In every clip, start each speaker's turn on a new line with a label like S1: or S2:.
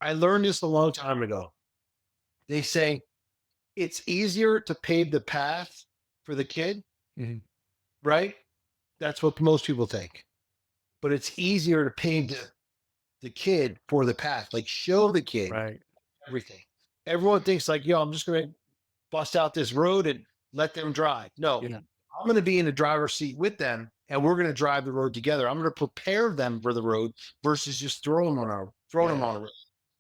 S1: I learned this a long time ago. They say it's easier to pave the path for the kid,
S2: Mhm.
S1: right? That's what most people think. But it's easier to pave the kid for the path, like show the kid
S2: Right.
S1: everything. Everyone thinks like, yo, I'm just going to bust out this road and let them drive. No,
S2: Yeah.
S1: I'm going to be in the driver's seat with them and we're going to drive the road together. I'm going to prepare them for the road versus just throwing them
S2: Yeah.
S1: on the road.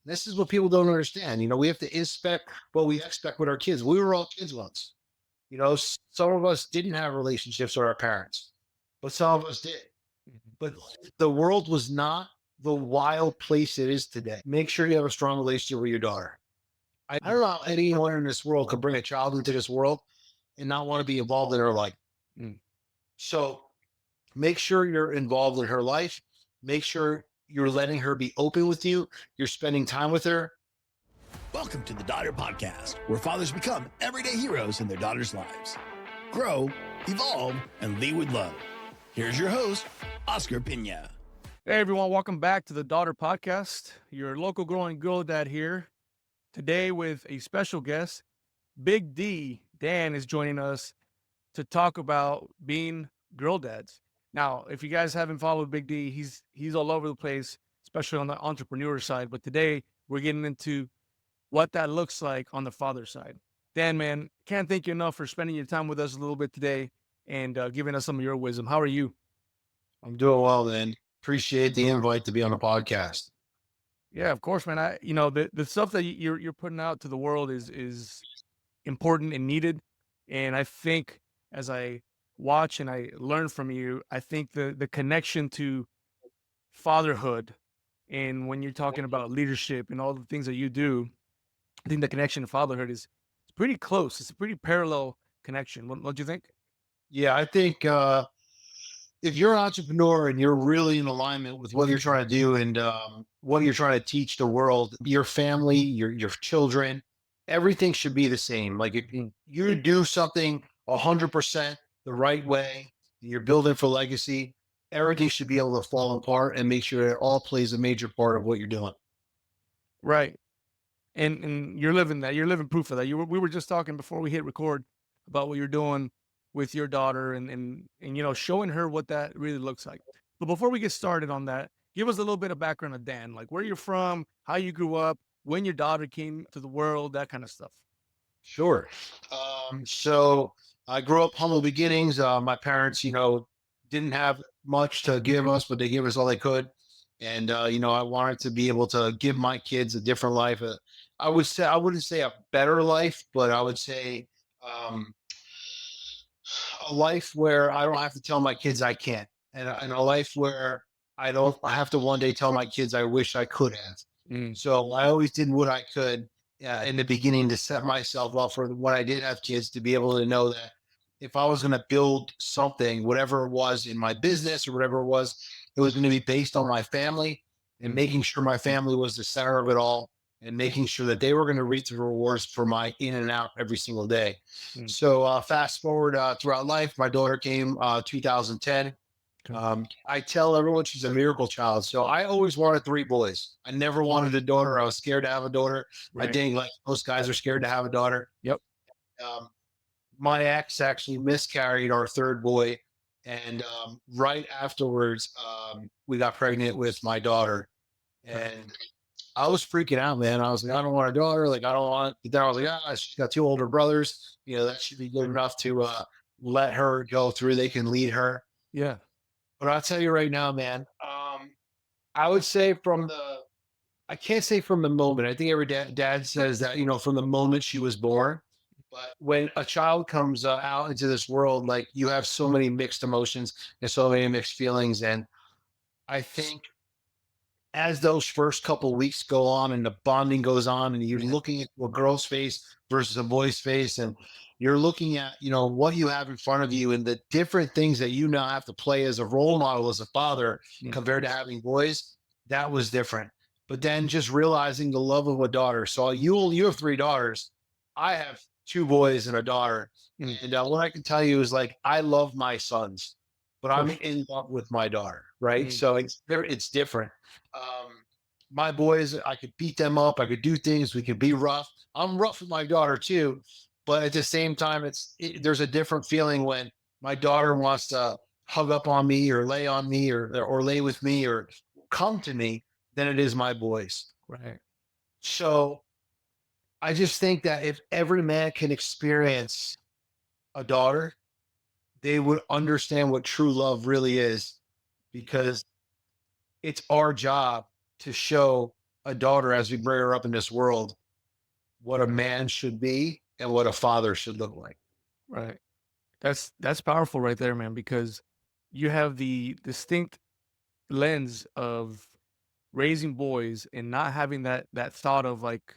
S1: This is what people don't understand. We have to inspect what we expect with our kids. We were all kids once. Some of us didn't have relationships with our parents, but some of us did.
S2: Mhm.
S1: But the world was not the wild place it is today. Make sure you have a strong relationship with your daughter. I don't know how anyone in this world could bring a child into this world and not want to be involved in her life.
S2: Mm.
S1: So make sure you're involved in her life. Make sure you're letting her be open with you. You're spending time with her.
S3: Welcome to the Daughter Podcast, where fathers become everyday heroes in their daughters' lives. Grow, evolve, and lead with love. Here's your host, Oscar Pina.
S2: Hey everyone, welcome back to the Daughter Podcast. Your local growing girl dad here. Today with a special guest, Big D. Dan is joining us to talk about being girl dads. Now, if you guys haven't followed Big D, he's all over the place, especially on the entrepreneur side. But today we're getting into what that looks like on the father side. Dan, man, can't thank you enough for spending your time with us a little bit today and giving us some of your wisdom. How are you?
S1: I'm doing well, then. Appreciate the invite to be on the podcast.
S2: Yeah, of course, man. The stuff that you're putting out to the world is important and needed. And I think as I watch and I learn from you, I think the connection to fatherhood and when you're talking about leadership and all the things that you do, I think the connection to fatherhood is it's pretty close. It's a pretty parallel connection. What do you think?
S1: Yeah, I think if you're an entrepreneur and you're really in alignment with what you're trying to do and what you're trying to teach the world, your family, your children, everything should be the same. Like if
S2: Mm.
S1: you do something 100% the right way, you're building for legacy. Everything should be able to fall apart and make sure it all plays a major part of what you're doing.
S2: Right. And you're living that. You're living proof of that. We were just talking before we hit record about what you're doing with your daughter and showing her what that really looks like. But before we get started on that, give us a little bit of background of Dan, like where you're from, how you grew up, when your daughter came to the world, that kind of stuff.
S1: Sure. So I grew up humble beginnings. My parents, didn't have much to give us, but they gave us all they could. And I wanted to be able to give my kids a different life. I wouldn't say a better life, but I would say um, a life where I don't have to tell my kids I can't, and a life where I have to one day tell my kids I wish I could have.
S2: Mm.
S1: So I always did what I could in the beginning to set myself up for when I did have kids to be able to know that if I was going to build something, whatever it was in my business or whatever it was going to be based on my family and
S2: Mm.
S1: making sure my family was the center of it all and making sure that they were going to reap the rewards for my in and out every single day.
S2: Mm.
S1: So fast forward throughout life, my daughter came 2010.
S2: Okay.
S1: I tell everyone she's a miracle child. So I always wanted three boys. I never wanted a daughter. I was scared to have a daughter. I
S2: Right.
S1: think like most guys are scared to have a daughter.
S2: Yep.
S1: Um, my ex actually miscarried our third boy. And right afterwards, we got pregnant with my daughter.
S2: Okay.
S1: And I was freaking out, man. I was like, I don't want a daughter. Like, I don't want. But then I was like, she's got two older brothers. That should be good enough to let her go through. They can lead her.
S2: Yeah.
S1: But I'll tell you right now, man. I would say I can't say from the moment. I think every dad says that, from the moment she was born. But when a child comes out into this world, like you have so many mixed emotions and so many mixed feelings. And I think as those first couple of weeks go on and the bonding goes on and you're looking at a girl's face versus a boy's face and you're looking at what you have in front of you and the different things that you now have to play as a role model as a father
S2: Mm.
S1: compared to having boys, that was different. But then just realizing the love of a daughter. So you have three daughters. I have two boys and a daughter.
S2: Mm.
S1: And what I can tell you is like I love my sons, but I'm
S2: Push.
S1: in love with my daughter, right?
S2: Mm.
S1: So it's different. um, my boys, I could beat them up. I could do things. We could be rough. I'm rough with my daughter too, but at the same time, there's a different feeling when my daughter wants to hug up on me or lay on me or lay with me or come to me than it is my boys.
S2: Right.
S1: So I just think that if every man can experience a daughter, they would understand what true love really is, because it's our job to show a daughter as we bring her up in this world what a man should be and what a father should look like.
S2: Right. That's powerful right there, man, because you have the distinct lens of raising boys and not having that thought of like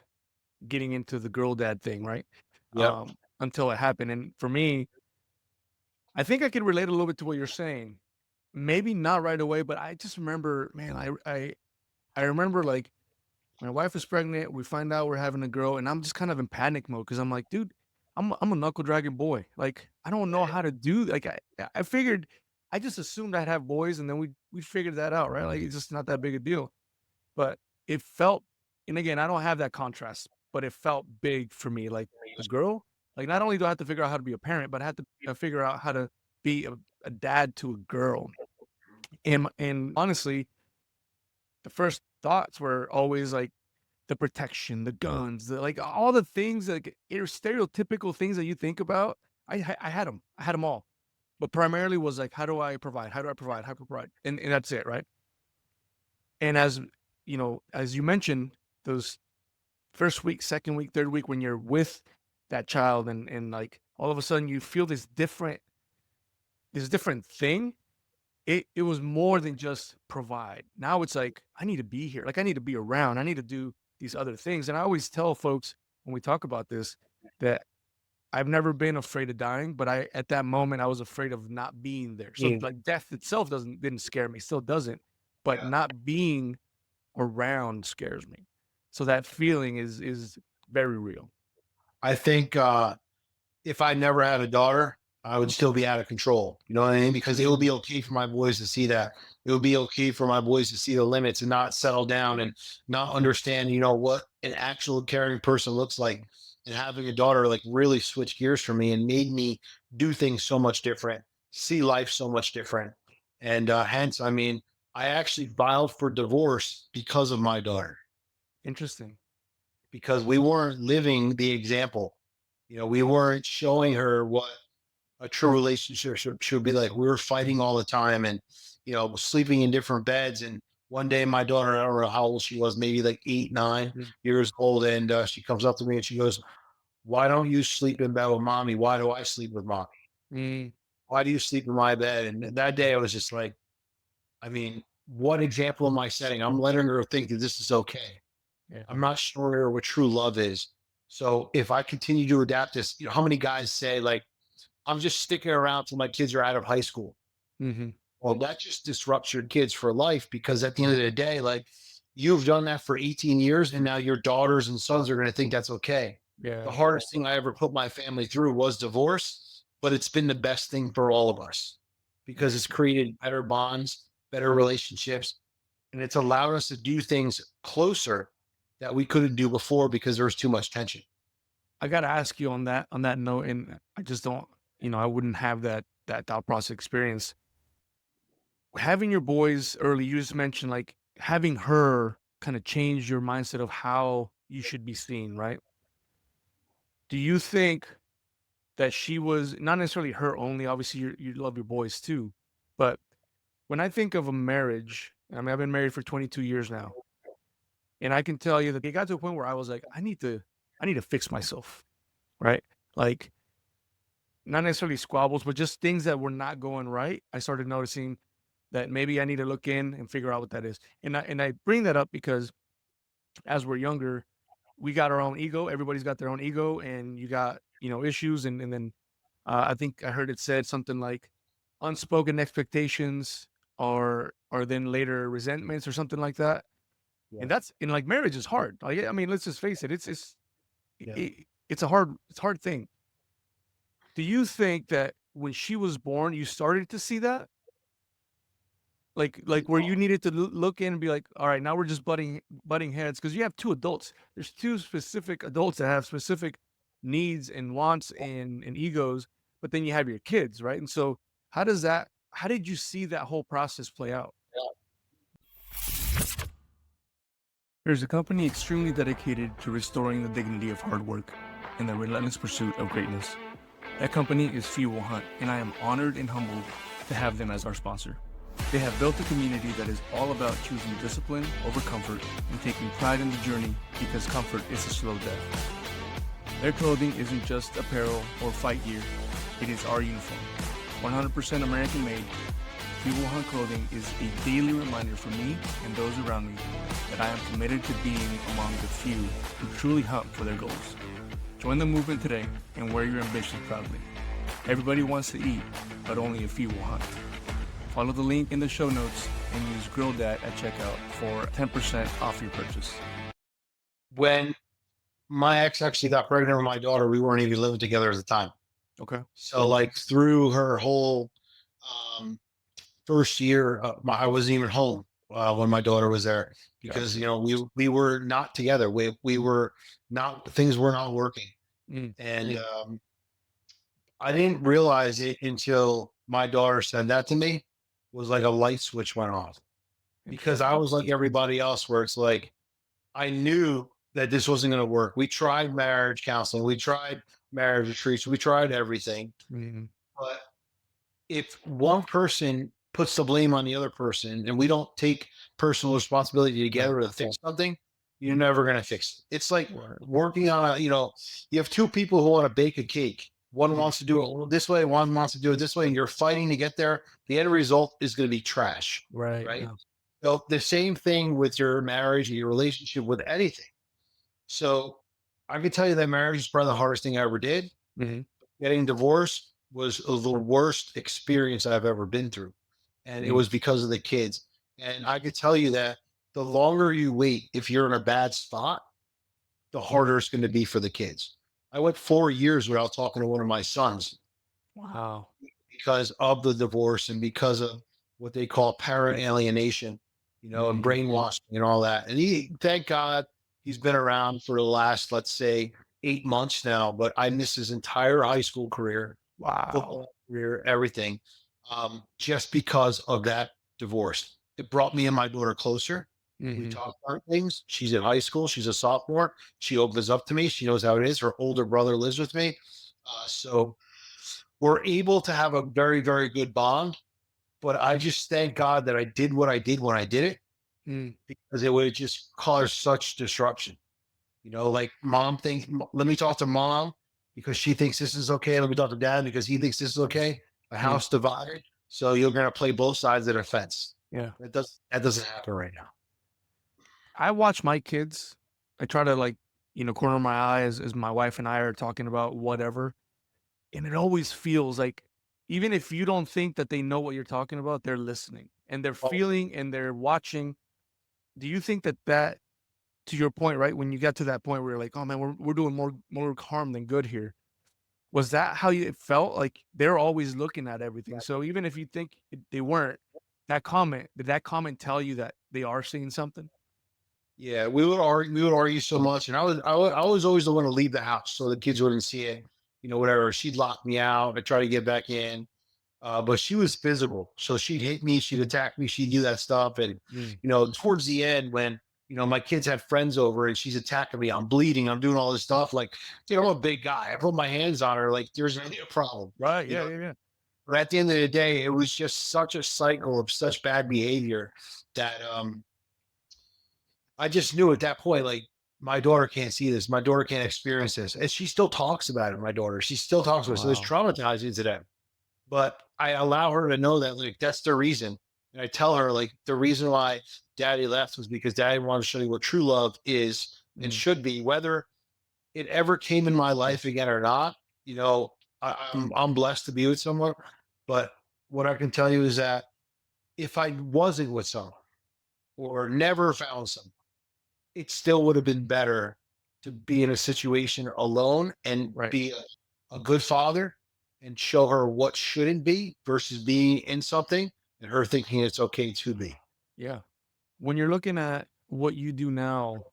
S2: getting into the girl dad thing, right?
S1: Yep.
S2: Until it happened. And for me, I think I can relate a little bit to what you're saying. Maybe not right away, but I just remember, man, I remember like my wife is pregnant. We find out we're having a girl, and I'm just kind of in panic mode because I'm like, dude, I'm a knuckle dragging boy. Like I don't know how to do. Like I figured, I just assumed I'd have boys, and then we figured that out, right? Like it's just not that big a deal. But it felt, and again, I don't have that contrast, but it felt big for me. Like a girl. Like not only do I have to figure out how to be a parent, but I have to figure out how to be a dad to a girl. And honestly, the first thoughts were always like the protection, the guns, the like all the things like stereotypical things that you think about. I had them. I had them all. But primarily was like, how do I provide? How do I provide? How do I provide? And that's it, right? And as you know, as you mentioned, those first week, second week, third week, when you're with that child and like all of a sudden you feel this different thing. It was more than just provide. Now it's like, I need to be here. Like I need to be around. I need to do these other things. And I always tell folks when we talk about this that I've never been afraid of dying, but at that moment I was afraid of not being there. So
S1: Mm.
S2: like death itself didn't scare me, still doesn't, but
S1: Yeah.
S2: not being around scares me. So that feeling is very real.
S1: I think if I never had a daughter, I would still be out of control. You know what I mean? Because it would be okay for my boys to see that. It would be okay for my boys to see the limits and not settle down and not understand, what an actual caring person looks like. And having a daughter like really switched gears for me and made me do things so much different, see life so much different. And hence, I mean, I actually filed for divorce because of my daughter,
S2: Interesting.
S1: because we weren't living the example. We weren't showing her what a true relationship should be like. We were fighting all the time and, sleeping in different beds. And one day my daughter, I don't know how old she was, maybe like 8, 9
S2: Mm.
S1: years old. And she comes up to me and she goes, "Why don't you sleep in bed with mommy? Why do I sleep with mommy?
S2: Mm,
S1: Why do you sleep in my bed?" And that day I was just like, I mean, what example am I setting? I'm letting her think that this is okay.
S2: yeah.
S1: I'm not showing her what true love is. So if I continue to adapt this, how many guys say like, "I'm just sticking around till my kids are out of high school"?
S2: Hmm.
S1: Well, that just disrupts your kids for life, because at the end of the day, like, you've done that for 18 years and now your daughters and sons are going to think that's okay. The
S2: Yeah.
S1: hardest thing I ever put my family through was divorce, but it's been the best thing for all of us because it's created better bonds, better relationships, and it's allowed us to do things closer that we couldn't do before because there was too much tension.
S2: I gotta ask you on that note, and I just don't, I wouldn't have that thought process experience. Having your boys early, you just mentioned like having her kind of change your mindset of how you should be seen, right? Do you think that she was not necessarily her only? Obviously, you love your boys too, but when I think of a marriage, I mean, I've been married for 22 years now, and I can tell you that it got to a point where I was like, I need to fix myself, right? Like not necessarily squabbles, but just things that were not going right. I started noticing that maybe I need to look in and figure out what that is. And I bring that up because as we're younger, we got our own ego. Everybody's got their own ego, and you got issues, and then I think I heard it said something like unspoken expectations or then later resentments or something like that.
S1: Yeah.
S2: And like marriage is hard. Like, I mean, let's just face it.
S1: Yeah.
S2: It's a hard thing. Do you think that when she was born, you started to see that? Like where you needed to look in and be like, all right, now we're just butting heads because you have two adults. There's two specific adults that have specific needs and wants and egos, but then you have your kids, right? And so how did you see that whole process play out? There's a company extremely dedicated to restoring the dignity of hard work and the relentless pursuit of greatness. That company is Fuel Hunt, and I am honored and humbled to have them as our sponsor. They have built a community that is all about choosing discipline over comfort and taking pride in the journey because comfort is a slow death. Their clothing isn't just apparel or fight gear, it is our uniform. 100% American made, Fuel Hunt clothing is a daily reminder for me and those around me that I am committed to being among the few who truly hunt for their goals. Join the movement today and wear your ambition proudly. Everybody wants to eat, but only a few will hunt. Follow the link in the show notes and use Grill Dad at checkout for 10% off your purchase.
S1: When my ex actually got pregnant with my daughter, we weren't even living together at the time.
S2: Okay.
S1: So like through her whole first year, I wasn't even home when my daughter was there because we were not together. We were not, things were not working, and I didn't realize it until my daughter said that to me. Was like a light switch went off because I was like everybody else, where it's like I knew that this wasn't going to work. We tried marriage counseling, we tried marriage retreats, we tried everything, but if one person puts the blame on the other person and we don't take personal responsibility together to fix something, you're never going to fix it. It's like working on you have two people who want to bake a cake. One wants to do it this way, one wants to do it this way, and you're fighting to get there. The end result is going to be trash.
S2: Right.
S1: Right. So the same thing with your marriage or your relationship with anything. So I can tell you that marriage is probably the hardest thing I ever did. Getting divorced was the worst experience I've ever been through. And it was because of the kids. And I could tell you that the longer you wait, if you're in a bad spot, the harder it's going to be for the kids. I went 4 years without talking to one of my sons.
S2: Wow.
S1: Because of the divorce and because of what they call parent alienation, and brainwashing and all that. And thank God, he's been around for the last, let's say, 8 months now, but I missed his entire high school career, football career, everything, just because of that divorce. It brought me and my daughter closer. We talk about things. She's in high school. She's a sophomore. She opens up to me. She knows how it is. Her older brother lives with me. So we're able to have a very, very good bond. But I just thank God that I did what I did when I did it, because it would have just caused such disruption. Like mom thinks, let me talk to mom because she thinks this is okay. Let me talk to dad because he thinks this is okay. A house divided. So you're going to play both sides of the fence.
S2: Yeah.
S1: That doesn't happen right now.
S2: I watch my kids. I try to corner my eye as my wife and I are talking about whatever. And it always feels like, even if you don't think that they know what you're talking about, they're listening and they're feeling and they're watching. Do you think that to your point, right? When you got to that point where you're like, oh man, we're doing more harm than good here. Was that how you felt? Like they're always looking at everything. So even if you think they weren't, did that comment tell you that they are seeing something?
S1: Yeah, we would argue so much, and I was always the one to leave the house so the kids wouldn't see it. Whatever. She'd lock me out. I try to get back in. But she was physical. So she'd hit me, she'd attack me, she'd do that stuff. And, towards the end, when, my kids had friends over and she's attacking me, I'm bleeding, I'm doing all this stuff. Like, I'm a big guy. I put my hands on her, like, there's really a problem.
S2: Right.
S1: you know?
S2: Yeah.
S1: But at the end of the day, it was just such a cycle of such bad behavior that I just knew at that point, like, my daughter can't see this. My daughter can't experience this. And she still talks about it, my daughter. She still talks about it. So it's traumatizing to them. But I allow her to know that, like, that's the reason. And I tell her, like, the reason why daddy left was because daddy wanted to show you what true love is and should be, whether it ever came in my life again or not. I'm blessed to be with someone. But what I can tell you is that if I wasn't with someone or never found someone, it still would have been better to be in a situation alone and be a good father and show her what shouldn't be versus being in something and her thinking it's okay to be.
S2: Yeah. When you're looking at what you do now,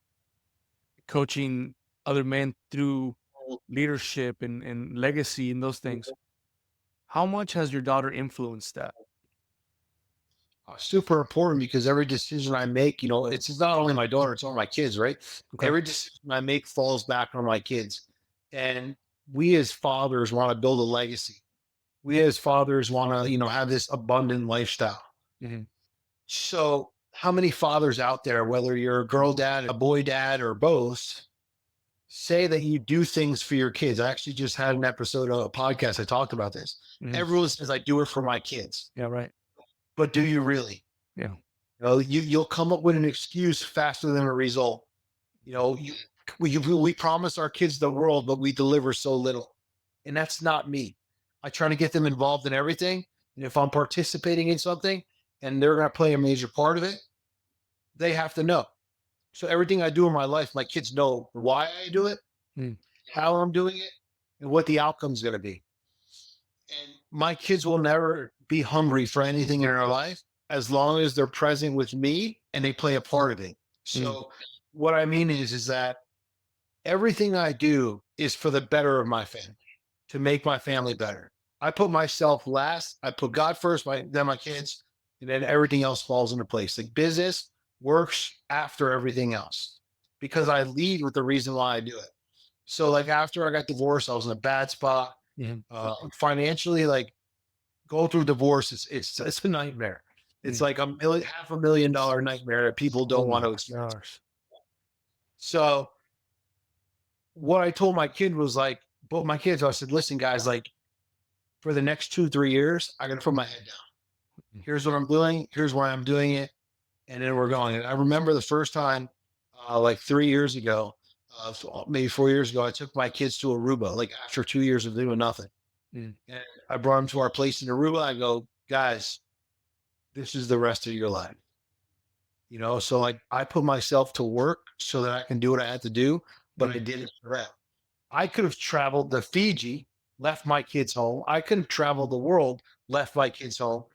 S2: coaching other men through leadership and legacy and those things, how much has your daughter influenced that?
S1: Super important because every decision I make, it's not only my daughter, it's all my kids, right?
S2: Okay.
S1: Every decision I make falls back on my kids. And we as fathers want to build a legacy. We as fathers want to, have this abundant lifestyle.
S2: Mhm.
S1: So, how many fathers out there, whether you're a girl dad, a boy dad, or both, say that you do things for your kids? I actually just had an episode of a podcast. I talked about this.
S2: Mhm.
S1: Everyone says, I do it for my kids.
S2: Yeah, right.
S1: But do you really?
S2: Yeah.
S1: You'll come up with an excuse faster than a result. We promise our kids the world, but we deliver so little. And that's not me. I try to get them involved in everything. And if I'm participating in something and they're going to play a major part of it, they have to know. So everything I do in my life, my kids know why I do it,
S2: Mm.
S1: how I'm doing it, and what the outcome's going to be. And my kids will never be hungry for anything in their life as long as they're present with me and they play a part of it. So what I mean is that everything I do is for the better of my family, to make my family better. I put myself last. I put God first, then my kids, and then everything else falls into place. Like business works after everything else because I lead with the reason why I do it. So like after I got divorced, I was in a bad spot. Financially, like go through divorce, it's a nightmare. It's like $500,000 nightmare that people don't want to experience.
S2: Gosh.
S1: So what I told my kid was like, both my kids, I said, listen, guys, like for the next 2-3 years, I got to put my head down. Here's what I'm doing. Here's why I'm doing it. And then we're going. And I remember the first time, like 3 years ago, maybe 4 years ago, I took my kids to Aruba, like after 2 years of doing nothing. And I brought them to our place in Aruba. I go, guys, this is the rest of your life. So like I put myself to work so that I can do what I had to do, but I did it for them. I could have traveled to Fiji, left my kids home. I could have traveled the world, left my kids home,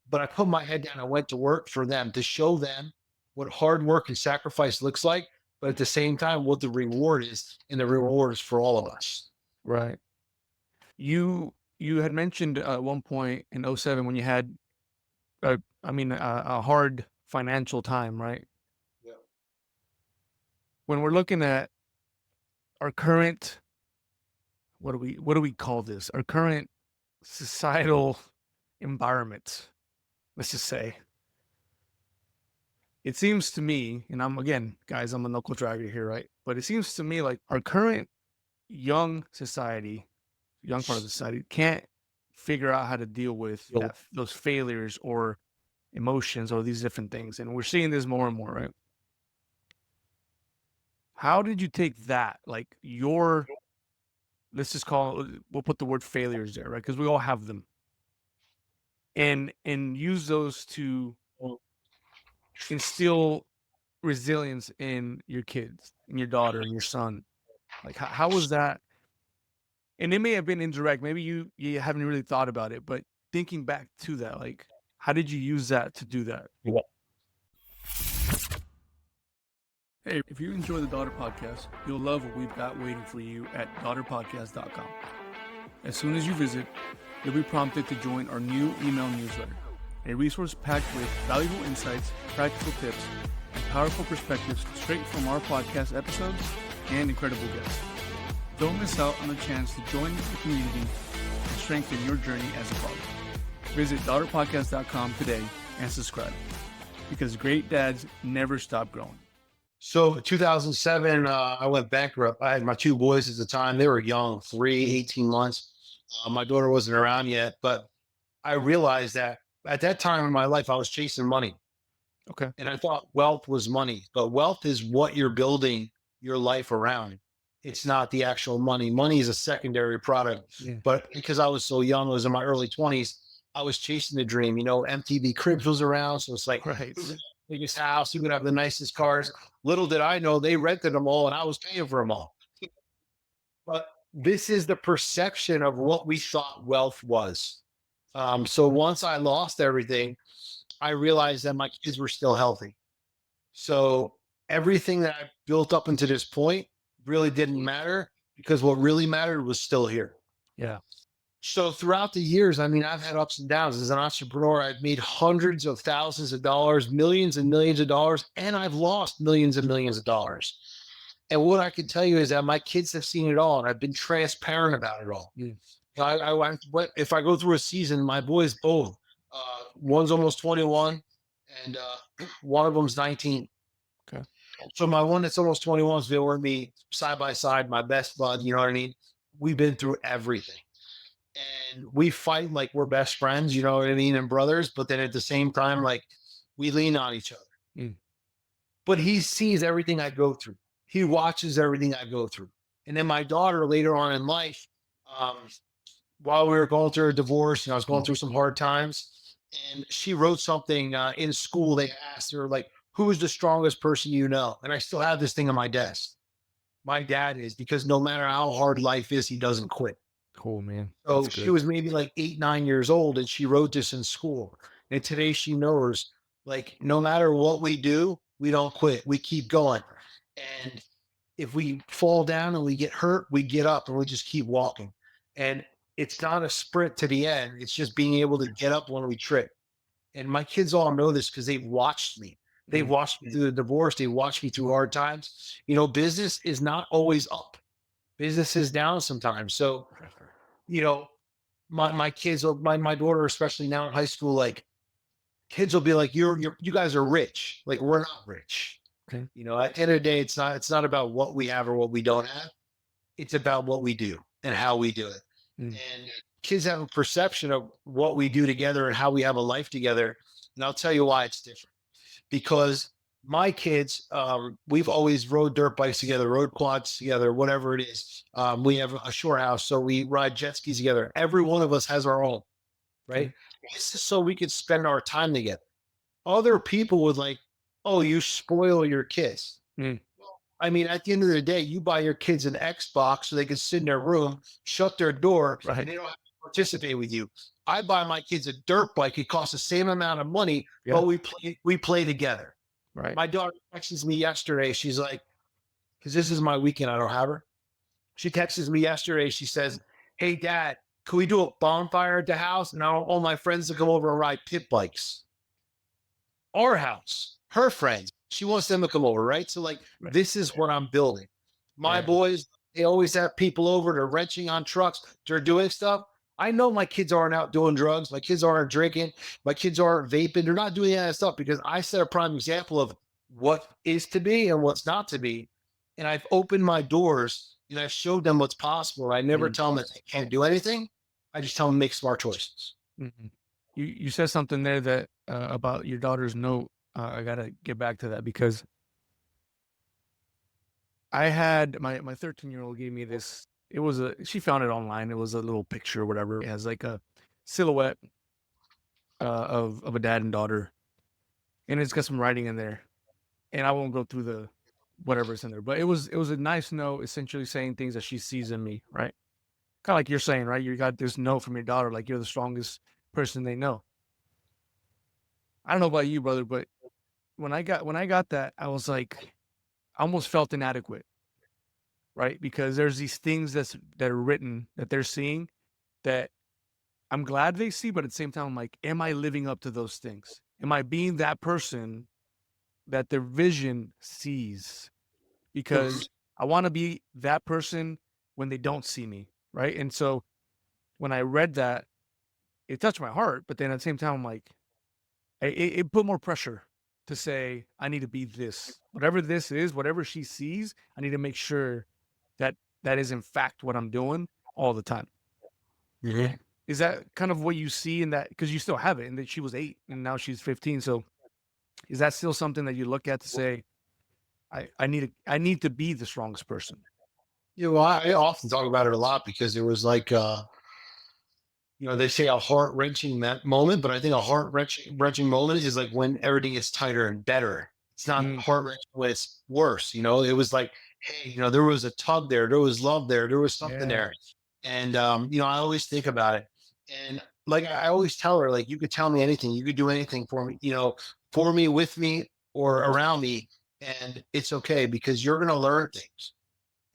S1: but I put my head down and went to work for them to show them what hard work and sacrifice looks like, but at the same time, what the reward is. And the reward is for all of us.
S2: Right. You had mentioned at one point in 07 when you had, a hard financial time, right?
S1: Yeah.
S2: When we're looking at our current, what do we call this? Our current societal environment, let's just say. It seems to me, and I'm a knuckle dragger here, right? But it seems to me like our current young part of the society can't figure out how to deal with those failures or emotions or these different things. And we're seeing this more and more, right? How did you take that? Like let's just we'll put the word failures there, right? Because we all have them. And use those to instill resilience in your kids, in your daughter, and your son. Like how was that? And it may have been indirect. Maybe you haven't really thought about it, but thinking back to that, like how did you use that to do that? Hey, if you enjoy the Daughter Podcast, you'll love what we've got waiting for you at daughterpodcast.com. As soon as you visit, you'll be prompted to join our new email newsletter, a resource packed with valuable insights, practical tips, and powerful perspectives straight from our podcast episodes and incredible guests. Don't miss out on the chance to join the community and strengthen your journey as a father. Visit daughterpodcast.com today and subscribe, because great dads never stop growing.
S1: So 2007, I went bankrupt. I had my 2 boys at the time. They were young, 18 months. My daughter wasn't around yet, but I realized that at that time in my life, I was chasing money.
S2: Okay.
S1: And I thought wealth was money, but wealth is what you're building your life around. It's not the actual money. Money is a secondary product.
S2: Yeah.
S1: But because I was so young, I was in my early 20s, I was chasing the dream. MTV Cribs was around. So it's like,
S2: Right.
S1: biggest house, who could have the nicest cars. Little did I know they rented them all and I was paying for them all. But this is the perception of what we thought wealth was. So once I lost everything, I realized that my kids were still healthy. So everything that I built up into this point really didn't matter because what really mattered was still here.
S2: Yeah.
S1: So throughout the years, I mean, I've had ups and downs as an entrepreneur. I've made hundreds of thousands of dollars, millions and millions of dollars, and I've lost millions and millions of dollars. And what I can tell you is that my kids have seen it all, and I've been transparent about it all.
S2: Mm.
S1: If I go through a season, my boys both, one's almost 21, and one of them's 19.
S2: Okay.
S1: So my one that's almost 21 is been with me side by side, my best bud. You know what I mean? We've been through everything, and we fight like we're best friends. You know what I mean? And brothers. But then at the same time, like we lean on each other.
S2: Mm.
S1: But he sees everything I go through. He watches everything I go through. And then my daughter later on in life, um, while we were going through a divorce, I was going through some hard times, and she wrote something in school. They asked her, like, who is the strongest person you know? And I still have this thing on my desk. My dad is, because no matter how hard life is, he doesn't quit.
S2: Cool, man.
S1: So
S2: That's
S1: she
S2: good.
S1: was maybe like 8, 9 years old, and she wrote this in school. And today she knows, like, no matter what we do, we don't quit. We keep going. And if we fall down and we get hurt, we get up and we just keep walking. And it's not a sprint to the end. It's just being able to get up when we trip. And my kids all know this because they've watched me. They've watched me through the divorce. They watched me through hard times. Business is not always up. Business is down sometimes. So, you know, my kids, my daughter, especially now in high school, like kids will be like, you guys are rich. Like we're not rich.
S2: Okay.
S1: At the end of the day, it's not about what we have or what we don't have. It's about what we do and how we do it.
S2: Mm.
S1: And kids have a perception of what we do together and how we have a life together. And I'll tell you why it's different. Because my kids, we've always rode dirt bikes together, rode quads together, whatever it is. We have a shore house, so we ride jet skis together. Every one of us has our own, right? This is so we could spend our time together. Other people would like, oh, you spoil your kids.
S2: Mm.
S1: I mean, at the end of the day, you buy your kids an Xbox so they can sit in their room, shut their door,
S2: Right.
S1: and they don't have to participate with you. I buy my kids a dirt bike. It costs the same amount of money,
S2: Yeah.
S1: but we play together.
S2: Right.
S1: My daughter texts me yesterday. She's like, because this is my weekend, I don't have her. She texts me yesterday. She says, hey, Dad, can we do a bonfire at the house? And I want all my friends to come over and ride pit bikes. Our house, her friends, she wants them to come over, right? So, like,
S2: Right.
S1: this is what I'm building. My
S2: Yeah.
S1: boys, they always have people over. They're wrenching on trucks. They're doing stuff. I know my kids aren't out doing drugs. My kids aren't drinking. My kids aren't vaping. They're not doing any of that stuff because I set a prime example of what is to be and what's not to be. And I've opened my doors and I've showed them what's possible. I never tell them that they can't do anything. I just tell them to make smart choices.
S2: Mhm. You said something there that about your daughter's note. I gotta get back to that because I had my 13-year-old gave me this. She found it online. It was a little picture or whatever. It has like a silhouette of a dad and daughter, and it's got some writing in there. And I won't go through the whatever's in there, but it was a nice note, essentially saying things that she sees in me, right? Kind of like you're saying, right? You got this note from your daughter, like you're the strongest person they know. I don't know about you, brother, but when I got that, I was like, I almost felt inadequate, right? Because there's these things that are written that they're seeing that I'm glad they see, but at the same time, I'm like, am I living up to those things? Am I being that person that their vision sees? Because I want to be that person when they don't see me, right? And so when I read that, it touched my heart, but then at the same time, I'm like, it put more pressure to say, I need to be this. Whatever this is, whatever she sees, I need to make sure that that is in fact what I'm doing all the time.
S1: Yeah.
S2: Is that kind of what you see in that? Because you still have it, and that she was 8 and now she's 15. So is that still something that you look at to say, I need to be the strongest person?
S1: Yeah, well, I often talk about it a lot because it was like, they say a heart wrenching moment, but I think a heart wrenching moment is like when everything is tighter and better. It's not heart wrenching when it's worse. It was like, hey, there was a tug there was love there was something
S2: Yeah.
S1: there. And, I always think about it. And like I always tell her, like, you could tell me anything, you could do anything for me, for me, with me, or around me, and it's okay because you're gonna learn things.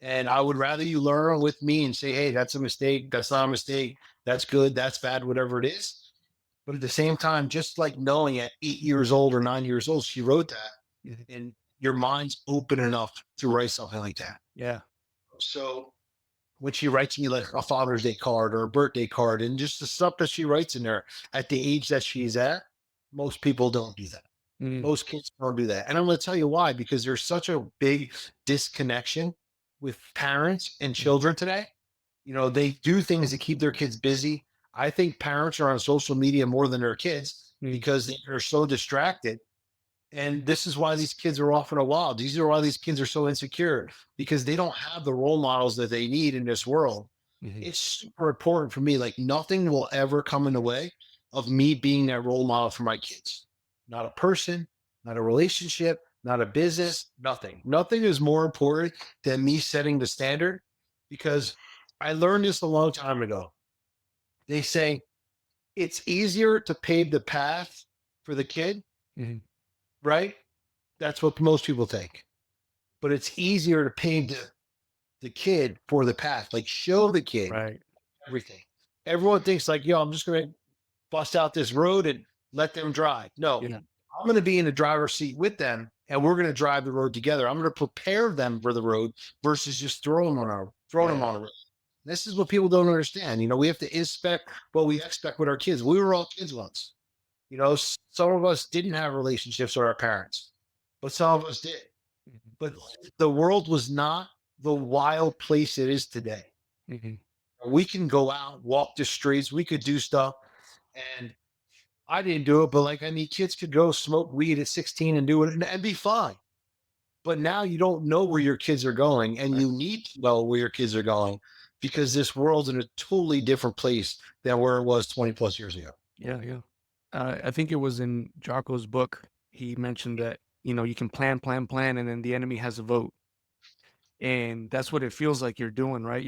S1: And I would rather you learn with me and say, hey, that's a mistake, that's not a mistake, that's good, that's bad, whatever it is. But at the same time, just like knowing at 8 years old or 9 years old, she wrote that,
S2: Mhm.
S1: and your mind's open enough to write something like that.
S2: Yeah.
S1: So when she writes me like a Father's Day card or a birthday card, and just the stuff that she writes in there at the age that she's at, most people don't do that.
S2: Mm.
S1: Most kids don't do that. And I'm going to tell you why, because there's such a big disconnection with parents and children today. They do things to keep their kids busy. I think parents are on social media more than their kids
S2: Mm.
S1: because they're so distracted. And this is why these kids are off in a wild. These are why these kids are so insecure, because they don't have the role models that they need in this world.
S2: Mhm.
S1: It's super important for me. Like, nothing will ever come in the way of me being that role model for my kids. Not a person, not a relationship, not a business, nothing. Nothing is more important than me setting the standard, because I learned this a long time ago. They say it's easier to pave the path for the kid,
S2: Mhm.
S1: right? That's what most people think. But it's easier to pave the kid for the path, like show the kid
S2: Right.
S1: everything. Everyone thinks like, yo, I'm just going to bust out this road and let them drive. No,
S2: Yeah.
S1: I'm going to be in the driver's seat with them, and we're going to drive the road together. I'm going to prepare them for the road versus just throwing them on the road. This is what people don't understand. We have to inspect what we expect with our kids. We were all kids once. Some of us didn't have relationships with our parents, but some of us did.
S2: Mhm.
S1: But the world was not the wild place it is today.
S2: Mhm.
S1: We can go out, walk the streets, we could do stuff. And I didn't do it, but like, I mean, kids could go smoke weed at 16 and do it and be fine. But now you don't know where your kids are going, and
S2: Right.
S1: you need to know where your kids are going, because this world's in a totally different place than where it was 20 plus years ago.
S2: Yeah. Yeah. I think it was in Jocko's book. He mentioned that, you can plan, plan, plan, and then the enemy has a vote. And that's what it feels like you're doing, right?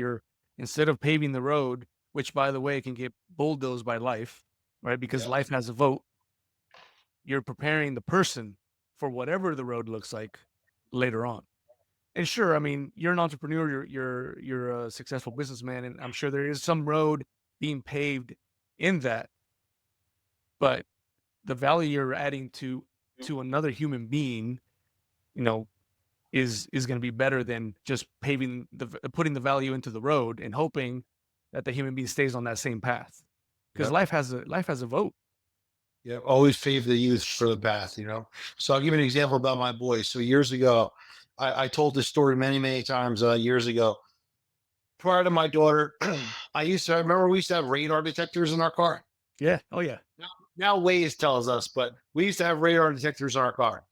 S2: Instead of paving the road, which by the way can get bulldozed by life, right? Because
S1: Yeah.
S2: life has a vote, you're preparing the person for whatever the road looks like later on. And sure, I mean, you're an entrepreneur, you're a successful businessman, and I'm sure there is some road being paved in that, but the value you're adding to another human being, you know, is going to be better than just putting the value into the road and hoping that the human being stays on that same path. Because
S1: Yep.
S2: life has a vote.
S1: Yeah. Always favor the youth for the path. So I'll give you an example about my boys. So years ago, I told this story many, many times years ago. Prior to my daughter, I remember we used to have radar detectors in our car.
S2: Yeah. Oh yeah.
S1: Now Waze tells us, but we used to have radar detectors in our car.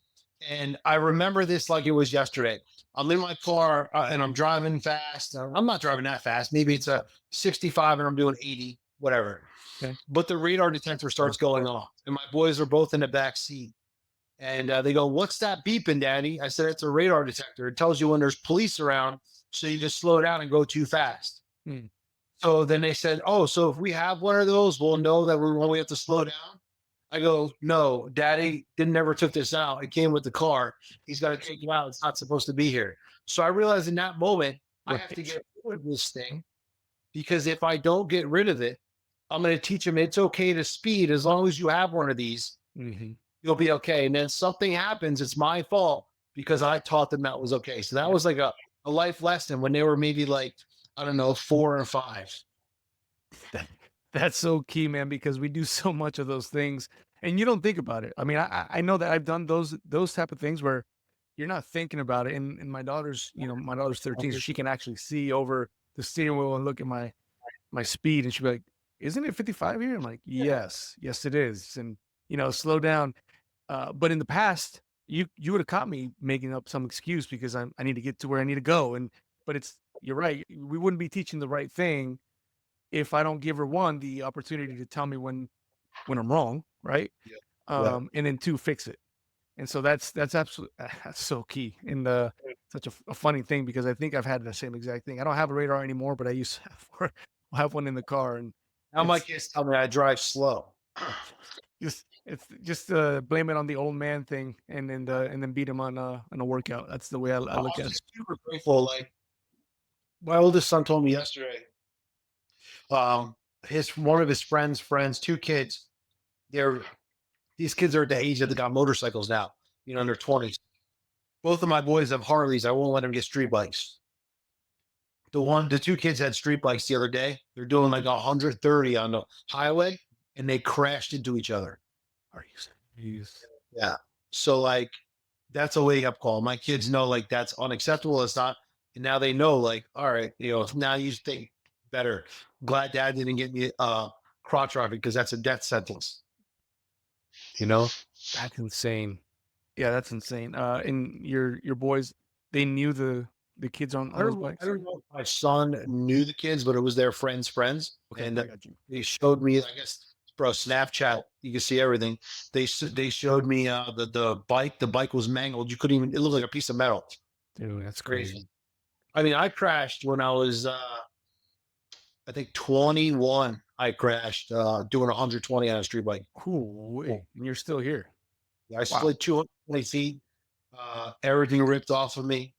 S1: And I remember this like it was yesterday. I'm in my car and I'm driving fast. I'm not driving that fast. Maybe it's a 65 and I'm doing 80, whatever.
S2: Okay.
S1: But the radar detector starts going off, and my boys are both in the back seat. And they go, "What's that beeping, Daddy?" I said, "It's a radar detector. It tells you when there's police around, so you just slow down and go too fast."
S2: Hmm.
S1: So then they said, "Oh, so if we have one of those, we'll know that when we have to slow down." I go, "No, Daddy didn't never took this out. It came with the car. He's got to take it out. It's not supposed to be here." So I realized in that moment, I have to
S2: Right.
S1: get rid of this thing, because if I don't get rid of it, I'm going to teach him it's okay to speed as long as you have one of these.
S2: Hmm.
S1: You'll be okay. And then something happens, it's my fault because I taught them that was okay. So that
S2: Yeah.
S1: was like a life lesson when they were maybe like, I don't know, 4 or 5.
S2: That, that's so key, man, because we do so much of those things and you don't think about it. I mean, I know that I've done those type of things where you're not thinking about it. And my daughter's 13, so she can actually see over the steering wheel and look at my speed, and she'll be like, "Isn't it 55 here?" I'm like, yes, it is. And slow down. But in the past, you would have caught me making up some excuse because I need to get to where I need to go. But you're right. We wouldn't be teaching the right thing if I don't give her one the opportunity to tell me when I'm wrong, right?
S1: Yeah. Yeah.
S2: And then two, fix it. And so that's absolutely that's so key. And such a funny thing because I think I've had the same exact thing. I don't have a radar anymore, but I used to have one in the car, and
S1: Now my kids tell me I drive slow.
S2: It's just blame it on the old man thing, and then beat him on a workout. That's the way I
S1: I'm
S2: look at it.
S1: just super grateful. Like my oldest son told me yesterday, um, one of his friends, two kids, they're these kids are at the age that they got motorcycles now, in their 20s. Both of my boys have Harleys. I won't let them get street bikes. The two kids had street bikes the other day. They're doing like 130 on the highway, and they crashed into each other.
S2: Are you serious?
S1: Yeah. So like, that's a wake up call. My kids know like that's unacceptable. It's not, and now they know like, all right, now you think better. Glad Dad didn't get me crotch robbing because that's a death sentence.
S2: That's insane. Yeah, that's insane. And your boys, they knew the kids on those
S1: I
S2: bikes.
S1: don't know if my son knew the kids, but it was their friends.
S2: Okay,
S1: And
S2: I got you.
S1: they showed me, I guess, bro, Snapchat, you can see everything. They showed me the bike. The bike was mangled. You couldn't even, it looked like a piece of metal.
S2: Dude, that's crazy.
S1: I mean, I crashed when I was, I think 21. I crashed doing 120 on a street bike.
S2: Cool. And you're still here.
S1: I slid 220 feet. Everything ripped off of me.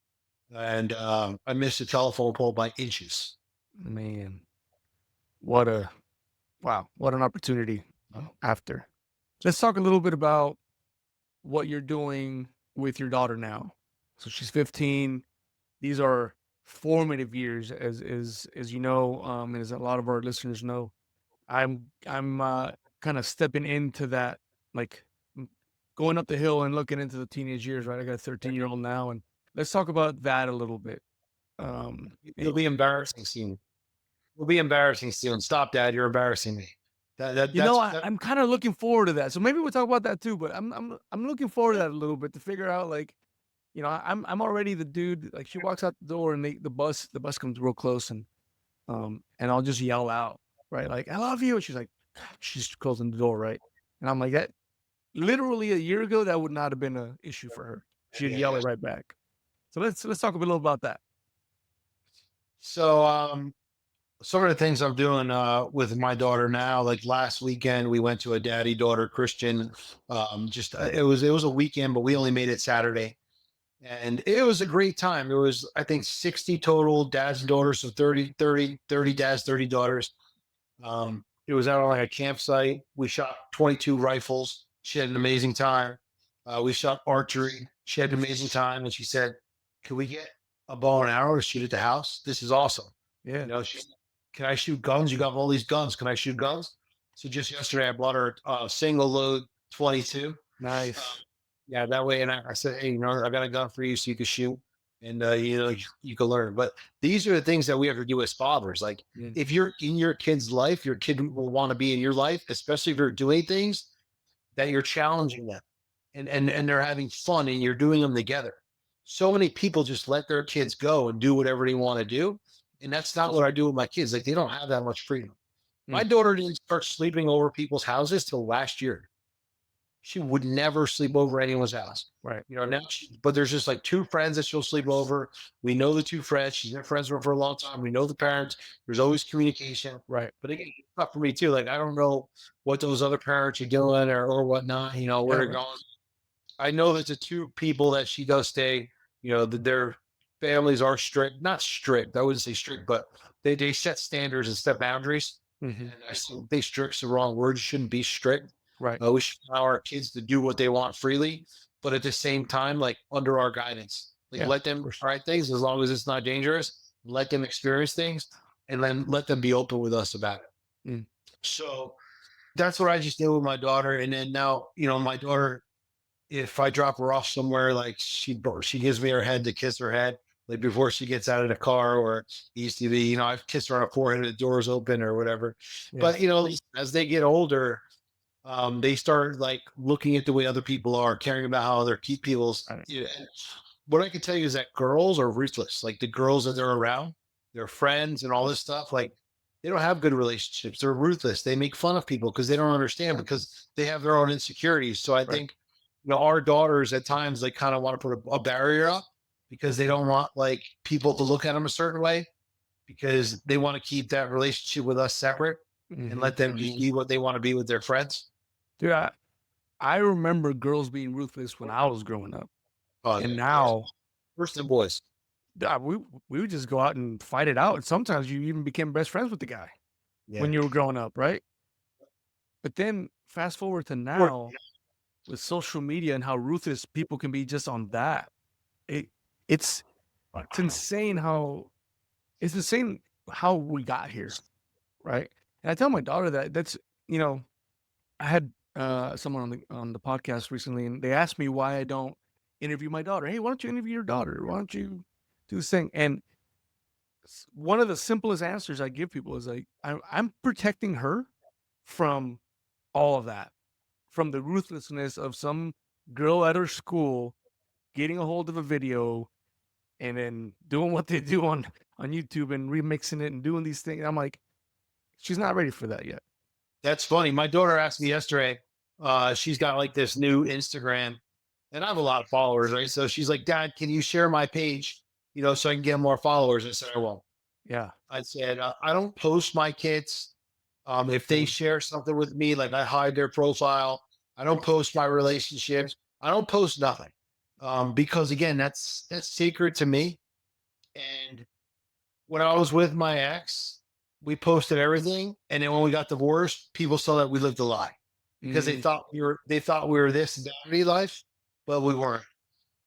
S1: And I missed the telephone pole by inches.
S2: Man, what an opportunity after. Let's talk a little bit about what you're doing with your daughter now. So she's 15. These are formative years, as you know, and as a lot of our listeners know. I'm kind of stepping into that, like going up the hill and looking into the teenage years. Right, I got a 13-year-old now, and let's talk about that a little bit.
S1: It'll be embarrassing soon. It'll be embarrassing soon. Stop, Dad. You're embarrassing me.
S2: I'm kind of looking forward to that. So maybe we'll talk about that too. But I'm looking forward to that a little bit to figure out, like, I'm already the dude. Like, she walks out the door and the bus comes real close, and I'll just yell out, right, like, I love you. And she's like, she's closing the door, right, and I'm like, that literally a year ago that would not have been an issue for her. She'd yell it right back. So let's talk a little about that.
S1: So some of the things I'm doing with my daughter now, like last weekend, we went to a daddy-daughter Christian. It was a weekend, but we only made it Saturday. And it was a great time. There was, I think, 60 total dads and daughters, so 30 dads, 30 daughters. It was out on like a campsite. We shot 22 rifles. She had an amazing time. We shot archery. She had an amazing time. And she said, can we get a bow and arrow to shoot at the house? This is awesome.
S2: Yeah.
S1: She said, can I shoot guns? You got all these guns. Can I shoot guns? So just yesterday, I bought her a single load 22.
S2: Nice.
S1: Yeah, that way. And I said, hey, I got a gun for you so you can shoot and, you can learn. But these are the things that we have to do as fathers. Like, if you're in your kid's life, your kid will want to be in your life, especially if you're doing things that you're challenging them and they're having fun and you're doing them together. So many people just let their kids go and do whatever they want to do. And that's not what I do with my kids. Like, they don't have that much freedom. My daughter didn't start sleeping over people's houses till last year. She would never sleep over anyone's house.
S2: Right.
S1: Now but there's just like two friends that she'll sleep over. We know the two friends. She's been friends with them for a long time. We know the parents. There's always communication.
S2: Right.
S1: But again, it's tough for me too. Like, I don't know what those other parents are doing or whatnot, where they're going. I know that the two people that she does stay, that their families are strict, not strict. I wouldn't say strict, but they set standards and set boundaries. And I think strict's the wrong word. You shouldn't be strict.
S2: Right.
S1: We should allow our kids to do what they want freely, but at the same time, like, under our guidance, like, let them try things as long as it's not dangerous. Let them experience things, and then let them be open with us about it. So that's what I just did with my daughter. And then now, my daughter, if I drop her off somewhere, like, she gives me her head to kiss her head, like, before she gets out of the car, or it used to be, I've kissed her on the forehead, the door's open or whatever. But, as they get older, they start like looking at the way other people are, caring about how other people's. What I can tell you is that girls are ruthless. Like, the girls that they're around, their friends and all this stuff, like, they don't have good relationships. They're ruthless. They make fun of people because they don't understand, because they have their own insecurities. So I think, our daughters at times, they kind of want to put a barrier up because they don't want like people to look at them a certain way, because they want to keep that relationship with us separate. and let them just be what they want to be with their friends.
S2: Dude, I remember girls being ruthless when I was growing up,
S1: Oh,
S2: and
S1: yeah.
S2: now
S1: First and boys.
S2: we would just go out and fight it out. And sometimes you even became best friends with the guy when you were growing up, right? But then fast forward to now with social media and how ruthless people can be just on that. It it's it's insane how we got here, right? And I tell my daughter that's you know I had someone on the podcast recently, and they asked me why I don't interview my daughter. Hey, why don't you interview your daughter? Why don't you do this thing? And one of the simplest answers I give people is like, I'm protecting her from all of that, from the ruthlessness of some girl at her school getting a hold of a video and then doing what they do on YouTube and remixing it and doing these things. I'm like, she's not ready for that yet.
S1: That's funny. My daughter asked me yesterday. She's got like this new Instagram, and I have a lot of followers, right? So she's like, "Dad, can you share my page, so I can get more followers?" I said, "I won't."
S2: Yeah.
S1: I said, "I don't post my kids. If they share something with me, like I hide their profile. I don't post my relationships. I don't post nothing, because again, that's secret to me. And when I was with my ex, we posted everything, and then when we got divorced, people saw that we lived a lie because
S2: Mm,
S1: they thought we were this vanity life, but we weren't.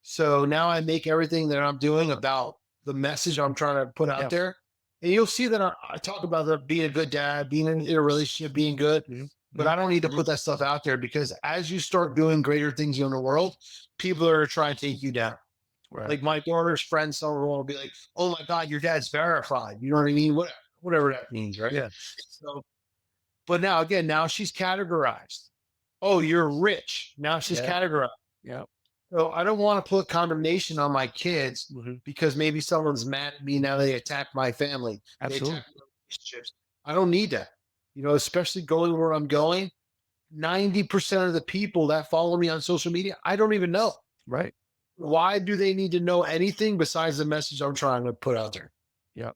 S1: So now I make everything that I'm doing about the message I'm trying to put out
S2: yeah.
S1: there. And you'll see that I talk about being a good dad, being in a relationship, being good, but I don't need to put that stuff out there because as you start doing greater things in the world, people are trying to take you down.
S2: Right.
S1: Like my daughter's friends, someone will be like, "Oh my God, your dad's verified." You know what I mean? Whatever that means, right?
S2: Yeah.
S1: So, but now again, now she's categorized. Oh, you're rich. Now she's
S2: Yeah.
S1: categorized.
S2: Yeah.
S1: So I don't want to put condemnation on my kids
S2: Mhm.
S1: because maybe someone's mad at me now. They attack my family. They
S2: Absolutely.
S1: attack my relationships. I don't need that. Especially going where I'm going. 90% of the people that follow me on social media, I don't even know.
S2: Right.
S1: Why do they need to know anything besides the message I'm trying to put out there?
S2: Yeah.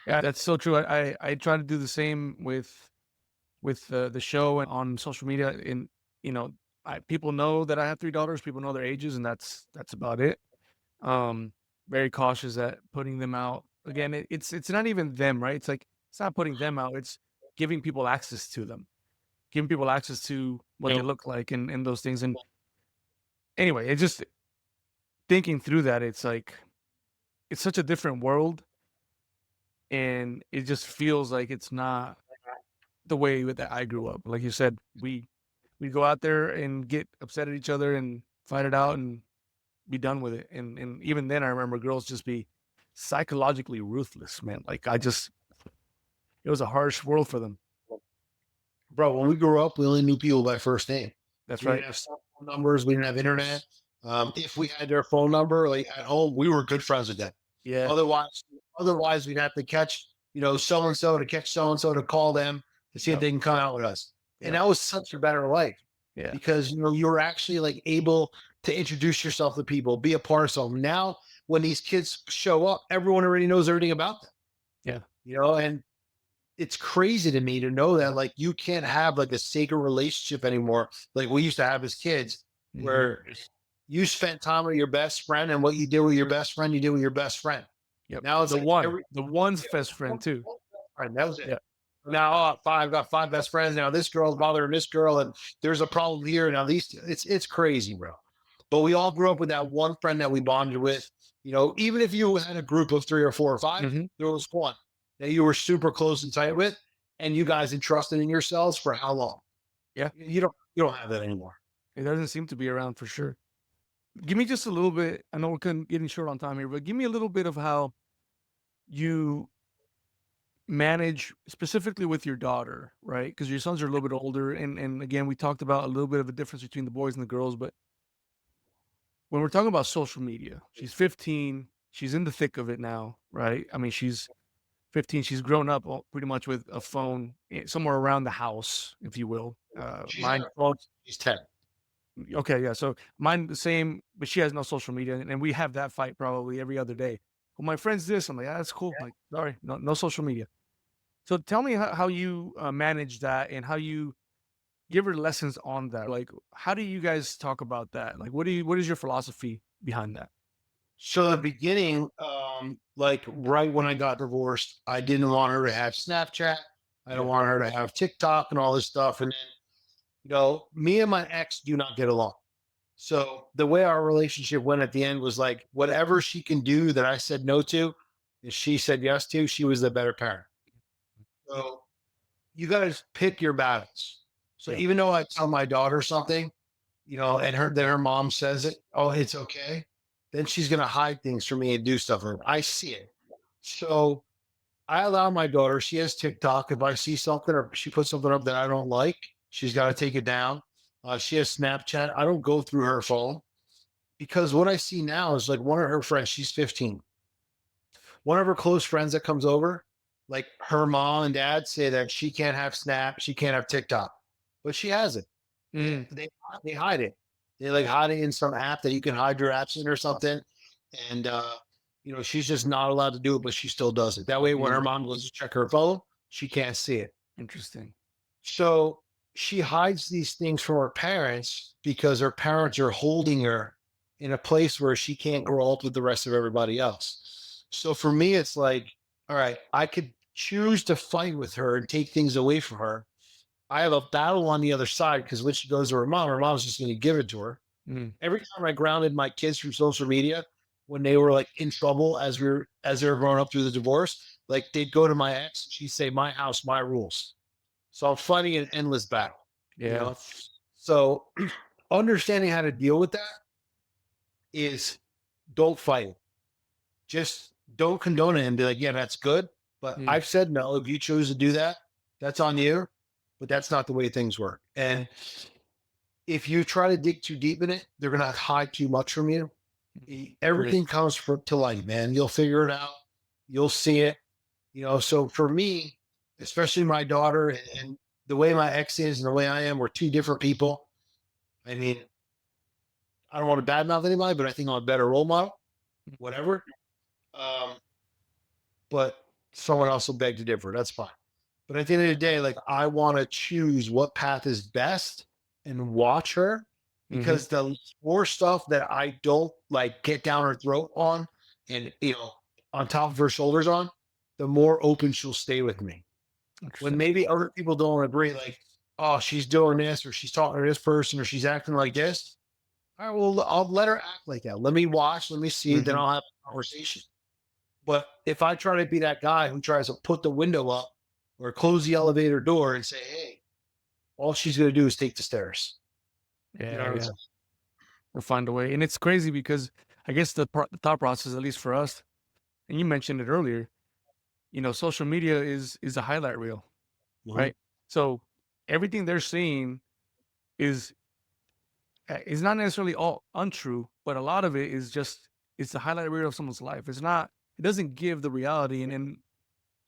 S2: Yeah. That's so true. I try to do the same with the show and on social media. And you know, people know that I have 3 daughters. People know their ages, and that's about it. Very cautious at putting them out. Again, it's not even them, right? It's like it's not putting them out. It's giving people access to them, giving people access to what they look like and those things. And anyway, it's just thinking through that. It's like it's such a different world, and it just feels like it's not the way that I grew up. Like you said, we go out there and get upset at each other and fight it out and be done with it. And even then, I remember girls just be psychologically ruthless, man. Like it was a harsh world for them.
S1: Bro, when we grew up, we only knew people by first name.
S2: That's
S1: We
S2: right.
S1: didn't have cell phone numbers. We didn't have internet. If we had their phone number, like at home, we were good friends with them.
S2: Yeah.
S1: Otherwise, we'd have to catch, so and so to catch so and so to call them to see if
S2: Yep.
S1: they can come out with us. And
S2: Yep.
S1: that was such a better life
S2: Yeah.
S1: because you were actually like able to introduce yourself to people, be a part of something. Now, when these kids show up, everyone already knows everything about them.
S2: Yeah.
S1: And it's crazy to me to know that like you can't have like a sacred relationship anymore, like we used to have as kids,
S2: Mhm.
S1: where you spent time with your best friend, and what you did with your best friend, you did with your best friend.
S2: Yep.
S1: Now it's
S2: The
S1: like
S2: one, the one's best friend too.
S1: friend. That was it.
S2: Yeah.
S1: Now I've got 5 best friends. Now this girl's bothering this girl, and there's a problem here. Now it's crazy, bro. But we all grew up with that one friend that we bonded with. Even if you had a group of 3 or 4 or 5,
S2: Mhm.
S1: there was one that you were super close and tight with, and you guys entrusted in yourselves for how long?
S2: Yeah.
S1: You don't have that anymore.
S2: It doesn't seem to be around for sure. Give me just a little bit. I know we're getting short on time here, but give me a little bit of how you manage specifically with your daughter, right? Because your sons are a little bit older, and again, we talked about a little bit of a difference between the boys and the girls. But when we're talking about social media, she's 15, she's in the thick of it now, right? I mean, she's 15, she's grown up pretty much with a phone somewhere around the house, if you will.
S1: She's
S2: Mine,
S1: she's 10.
S2: okay, yeah. So mine the same, but she has no social media, and we have that fight probably every other day. Well, my friend's this. I'm like, that's cool. Like, sorry, no social media. So tell me how you manage that and how you give her lessons on that. Like, how do you guys talk about that? Like, what is your philosophy behind that?
S1: So the beginning, like right when I got divorced, I didn't want her to have Snapchat. I
S2: Yeah.
S1: don't want her to have TikTok and all this stuff. And then, me and my ex do not get along. So the way our relationship went at the end was like whatever she can do that I said no to, and she said yes to, she was the better parent. So you got to pick your battles. So
S2: Yeah.
S1: even though I tell my daughter something, and her mom says it, oh, it's okay. Then she's gonna hide things from me and do stuff. And I see it. So I allow my daughter, she has TikTok. If I see something or she puts something up that I don't like, she's got to take it down. She has Snapchat. I don't go through her phone because what I see now is like one of her friends, she's 15. One of her close friends that comes over, like her mom and dad say that she can't have Snap, she can't have TikTok, but she has it.
S2: Mm,
S1: They hide it. They like hide it in some app that you can hide your apps in or something. And she's just not allowed to do it, but she still does it. That way, when her
S2: mm,
S1: mom goes to check her phone, she can't see it.
S2: interesting.
S1: So she hides these things from her parents because her parents are holding her in a place where she can't grow up with the rest of everybody else. So for me, it's like, all right, I could choose to fight with her and take things away from her. I have a battle on the other side because when she goes to her mom's just going to give it to her.
S2: Mm,
S1: Every time I grounded my kids through social media, when they were like in trouble as they were growing up through the divorce, like they'd go to my ex, she'd say, "My house, my rules." So I'm fighting an endless battle, you
S2: yeah.
S1: know. So understanding how to deal with that is don't fight it. Just don't condone it and be like, yeah, that's good. But
S2: Mm,
S1: I've said no. If you choose to do that, that's on you. But that's not the way things work. And if you try to dig too deep in it, they're gonna hide too much from you.
S2: agree.
S1: Everything comes to light, man. You'll figure it out. You'll see it. So for me, especially my daughter and the way my ex is and the way I am, we're two different people. I mean, I don't want to badmouth anybody, but I think I'm a better role model, whatever. Um, but someone else will beg to differ. That's fine. But at the end of the day, like I want to choose what path is best and watch her
S2: Mm-hmm.
S1: because the more stuff that I don't like get down her throat on and on top of her shoulders on, the more open she'll stay with me. When
S2: Interesting.
S1: maybe other people don't agree, like, oh, she's doing this or she's talking to this person or she's acting like this. All right, well, I'll let her act like that. Let me watch, let me see, then
S2: Mm-hmm.
S1: I'll have a conversation. But if I try to be that guy who tries to put the window up or close the elevator door and say, hey, all she's going to do is take the stairs. You know
S2: Yeah,
S1: what I'm
S2: yeah.
S1: saying?
S2: We'll find a way. And it's crazy because I guess the thought process, at least for us, and you mentioned it earlier, social media is a highlight reel,
S1: Mhm.
S2: right? So everything they're seeing is is not necessarily all untrue, but a lot of it is just it's the highlight reel of someone's life. It's not. It doesn't give the reality. And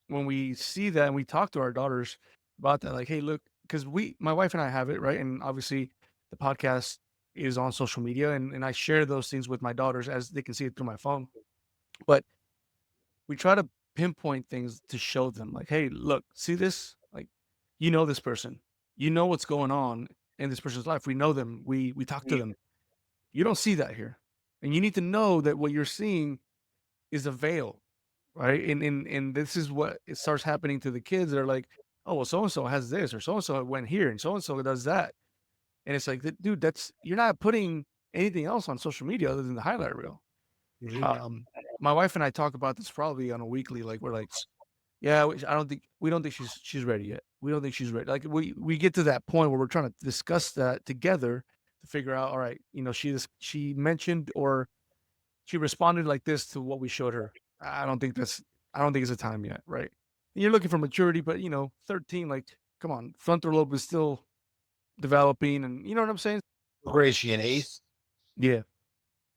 S2: when we see that and we talk to our daughters about that, like, hey, look, because my wife and I have it, right? And obviously the podcast is on social media and I share those things with my daughters as they can see it through my phone. But we try to pinpoint things to show them, like, hey, look, see this? Like, this person, what's going on in this person's life. We know them. We talk to them. You don't see that here. And you need to know that what you're seeing is a veil, right? And this is what it starts happening to the kids. They're like, oh, well, so and so has this, or so and so went here, and so does that. And it's like, dude, you're not putting anything else on social media other than the highlight reel.
S1: Mhm.
S2: Um, my wife and I talk about this probably on a weekly. Like, we're like, yeah, we don't think she's ready yet. We don't think she's ready. Like, we get to that point where we're trying to discuss that together to figure out, all right, she mentioned or she responded like this to what we showed her. I don't think it's a time yet, right? And you're looking for maturity, but 13, like, come on, frontal lobe is still developing, and you know what I'm saying?
S1: Grade she in eighth.
S2: Yeah.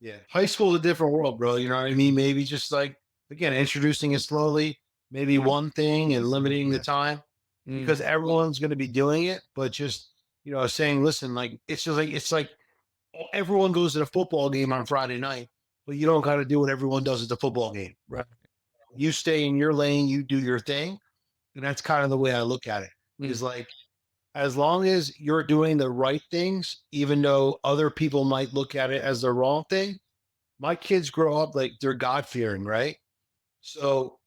S1: Yeah. High school is a different world, bro. You know what I mean? Maybe just like, again, introducing it slowly, maybe one thing and limiting the time
S2: Mm,
S1: because everyone's going to be doing it, but just, saying, listen, like, it's like everyone goes to the football game on Friday night, but you don't got to do what everyone does at the football game.
S2: right.
S1: You stay in your lane, you do your thing. And that's kind of the way I look at it is
S2: Mm.
S1: like, as long as you're doing the right things, even though other people might look at it as the wrong thing, my kids grow up like they're God fearing, right? So,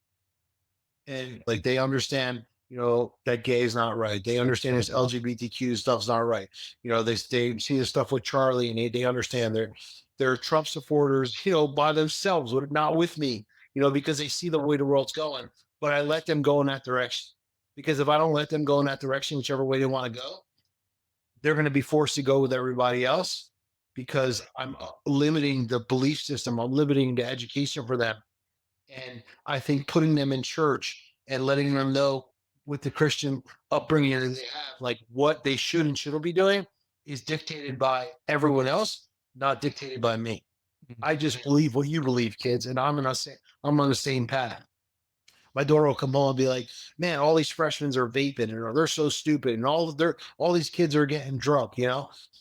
S1: and like they understand, that gay is not right. They understand this LGBTQ stuff's not right. They see the stuff with Charlie and they understand they're Trump supporters, by themselves, not with me, because they see the way the world's going. But I let them go in that direction because if I don't let them go in that direction, whichever way they want to go, they're going to be forced to go with everybody else because I'm limiting the belief system. I'm limiting the education for them. And I think putting them in church and letting them know with the Christian upbringing that they have, like what they should and shouldn't be doing is dictated by everyone else, not dictated by me. I just believe what you believe, kids. And I'm on the same path. My daughter will come home and be like, "Man, all these freshmen are vaping, and they're so stupid, and all these kids are getting drunk."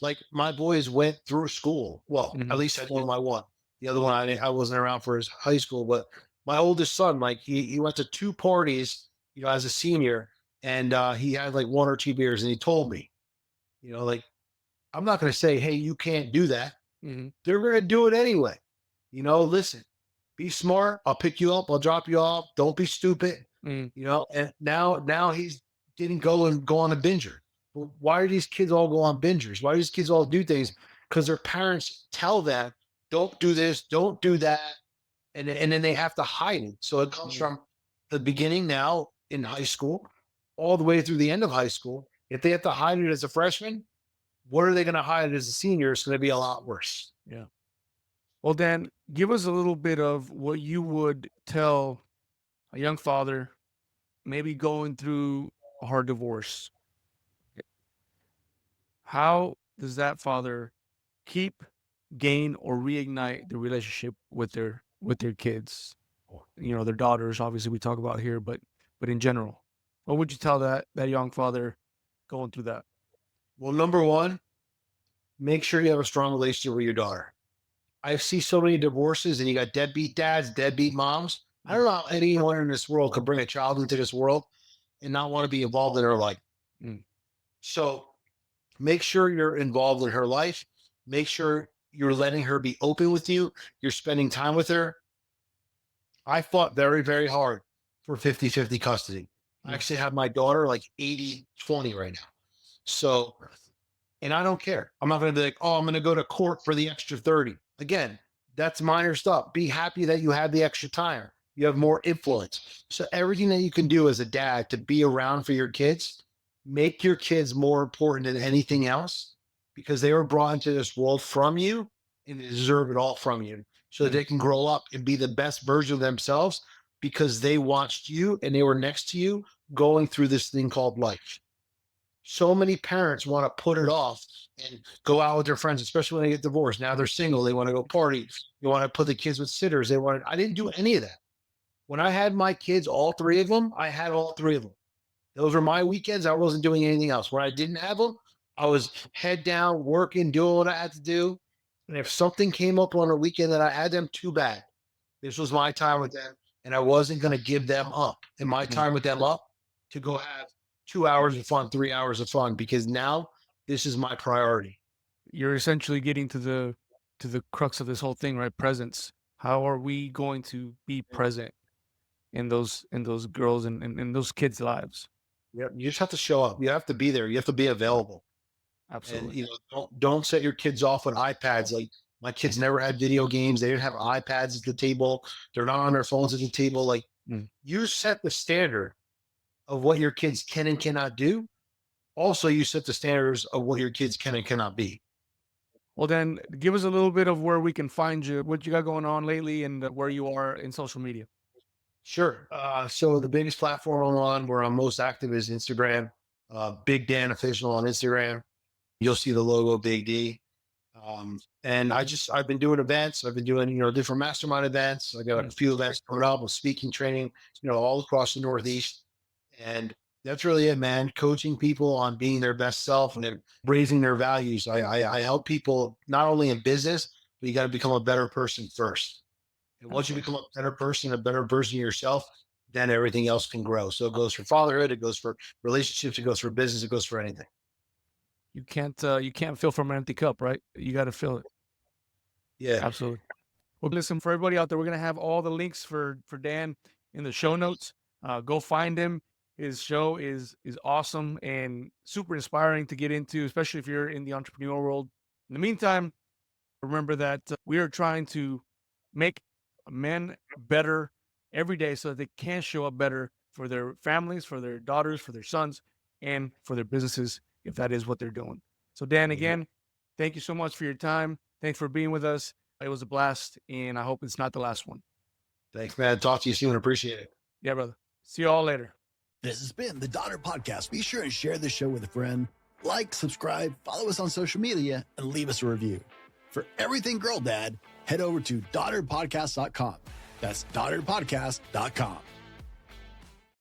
S1: Like my boys went through school. Well, at
S2: Mhm.
S1: least I told my one. The other one, I wasn't around for his high school, but my oldest son, like he went to two parties, as a senior, and he had like one or two beers, and he told me, like I'm not going to say, "Hey, you can't do that."
S2: Mhm.
S1: They're going to do it anyway. Listen, be smart. I'll pick you up. I'll drop you off. Don't be stupid.
S2: Mm.
S1: And now he's didn't go on a binger. But why do these kids all go on bingers? Why do these kids all do things? Because their parents tell them, don't do this, don't do that. And then they have to hide it. So it comes
S2: Mm.
S1: from the beginning now in high school, all the way through the end of high school. If they have to hide it as a freshman, what are they going to hide it as a senior? It's going to be a lot worse.
S2: Yeah. Well, Dan, give us a little bit of what you would tell a young father, maybe going through a hard divorce. How does that father keep, gain, or reignite the relationship with their kids? Their daughters. Obviously, we talk about here, but in general, what would you tell that young father going through that?
S1: Well, number one, make sure you have a strong relationship with your daughter. I see so many divorces and you got deadbeat dads, deadbeat moms. I don't know how anyone in this world could bring a child into this world and not want to be involved in her life.
S2: Mm.
S1: So make sure you're involved in her life. Make sure you're letting her be open with you. You're spending time with her. I fought very, very hard for 50-50 custody. I
S2: Mm.
S1: actually have my daughter like 80-20 right now. So, and I don't care. I'm not going to be like, oh, I'm going to go to court for the extra 30. Again, that's minor stuff. Be happy that you have the extra time. You have more influence. So everything that you can do as a dad to be around for your kids, make your kids more important than anything else because they were brought into this world from you and they deserve it all from you so that
S2: Mm.
S1: they can grow up and be the best version of themselves because they watched you and they were next to you going through this thing called life. So many parents want to put it off and go out with their friends, especially when they get divorced. Now they're single. They want to go party. They want to put the kids with sitters. I didn't do any of that. When I had my kids, all three of them, I had all three of them. Those were my weekends. I wasn't doing anything else. When I didn't have them, I was head down, working, doing what I had to do. And if something came up on a weekend that I had them, too bad. This was my time with them, and I wasn't going to give them up. And my
S2: Mm.
S1: time with them up to go have 2 hours of fun, 3 hours of fun, because now this is my priority.
S2: You're essentially getting to the crux of this whole thing, right? Presence. How are we going to be present in those girls and in those kids' lives?
S1: Yeah, you just have to show up. You have to be there. You have to be available. And
S2: Absolutely.
S1: don't set your kids off on iPads. Like my kids never had video games. They didn't have iPads at the table. They're not on their phones at the table. Like
S2: Mm.
S1: you set the standard of what your kids can and cannot do. Also, you set the standards of what your kids can and cannot be.
S2: Well, then give us a little bit of where we can find you, what you got going on lately, and where you are in social media.
S1: Sure. So the biggest platform I'm on where I'm most active is Instagram. Big Dan Official on Instagram. You'll see the logo Big D. And I've been doing events. I've been doing, different mastermind events. I got a
S2: Mm.
S1: few events coming up with speaking training, all across the Northeast. And that's really it, man. Coaching people on being their best self and then raising their values. I help people not only in business, but you got to become a better person first. And once you
S2: Absolutely.
S1: become a better person of yourself, then everything else can grow. So it goes for fatherhood, it goes for relationships, it goes for business, it goes for anything.
S2: You can't fill from an empty cup, right? You got to fill it.
S1: Yeah.
S2: Absolutely. Well, listen, for everybody out there, we're gonna have all the links for Dan in the show notes. Go find him. His show is awesome and super inspiring to get into, especially if you're in the entrepreneurial world. In the meantime, remember that we are trying to make men better every day so that they can show up better for their families, for their daughters, for their sons, and for their businesses, if that is what they're doing. So, Dan, again, thank you so much for your time. Thanks for being with us. It was a blast, and I hope it's not the last one.
S1: Thanks, man. Talk to you soon. Appreciate it.
S2: Yeah, brother. See you all later.
S3: This has been the Daughter Podcast. Be sure and share this show with a friend. Like, subscribe, follow us on social media, and leave us a review. For everything Girl Dad, head over to daughterpodcast.com. That's daughterpodcast.com.